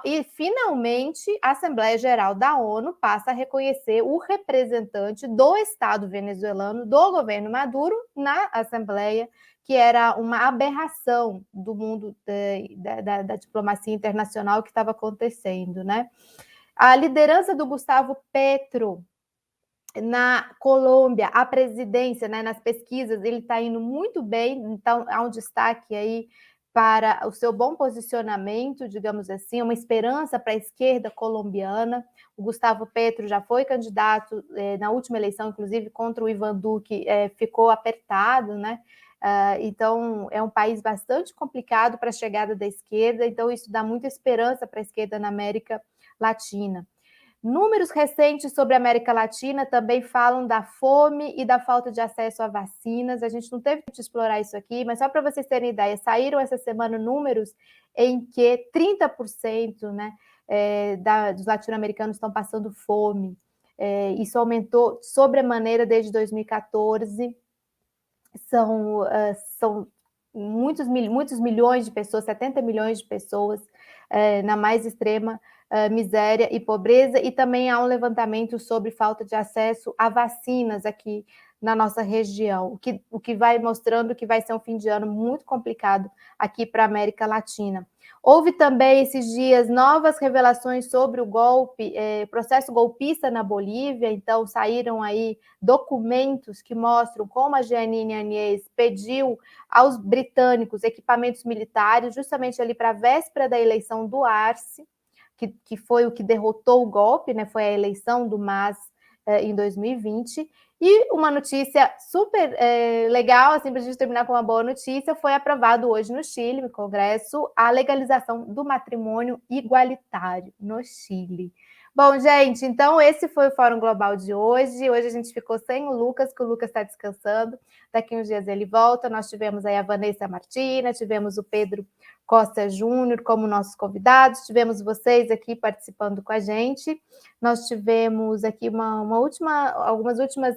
e finalmente a Assembleia Geral da ONU passa a reconhecer o representante do Estado venezuelano, do governo Maduro, na Assembleia, que era uma aberração do mundo da diplomacia internacional que estava acontecendo, né? A liderança do Gustavo Petro na Colômbia, a presidência, né, nas pesquisas, ele está indo muito bem, então há um destaque aí para o seu bom posicionamento, digamos assim, uma esperança para a esquerda colombiana. O Gustavo Petro já foi candidato na última eleição, inclusive, contra o Ivan Duque, ficou apertado, né? Então, é um país bastante complicado para a chegada da esquerda, então isso dá muita esperança para a esquerda na América Latina. Números recentes sobre a América Latina também falam da fome e da falta de acesso a vacinas. A gente não teve que explorar isso aqui, mas só para vocês terem ideia, saíram essa semana números em que 30%, né, dos latino-americanos estão passando fome. Isso aumentou sobremaneira desde 2014. São muitos milhões de pessoas, 70 milhões de pessoas na mais extrema miséria e pobreza, e também há um levantamento sobre falta de acesso a vacinas aqui na nossa região, o que vai mostrando que vai ser um fim de ano muito complicado aqui para a América Latina. Houve também, esses dias, novas revelações sobre o golpe, processo golpista na Bolívia, então saíram aí documentos que mostram como a Jeanine Áñez pediu aos britânicos equipamentos militares, justamente ali para a véspera da eleição do Arce, que foi o que derrotou o golpe, né? Foi a eleição do MAS em 2020. E uma notícia super legal, assim, para a gente terminar com uma boa notícia, foi aprovado hoje no Chile, no Congresso, a legalização do matrimônio igualitário no Chile. Bom, gente, então esse foi o Fórum Global de hoje. Hoje a gente ficou sem o Lucas, que o Lucas está descansando. Daqui uns dias ele volta. Nós tivemos aí a Vanessa Martina, tivemos o Pedro Costa Júnior como nossos convidados, tivemos vocês aqui participando com a gente. Nós tivemos aqui algumas últimas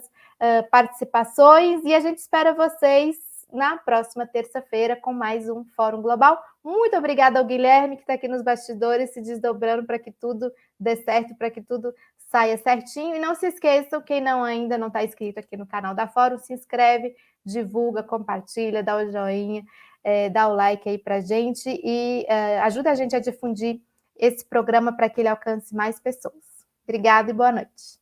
participações e a gente espera vocês na próxima terça-feira com mais um Fórum Global. Muito obrigada ao Guilherme, que está aqui nos bastidores, se desdobrando para que tudo dê certo, para que tudo saia certinho. E não se esqueçam, quem ainda não está inscrito aqui no canal da Fórum, se inscreve, divulga, compartilha, dá o joinha, dá o like aí para a gente e ajuda a gente a difundir esse programa para que ele alcance mais pessoas. Obrigada e boa noite.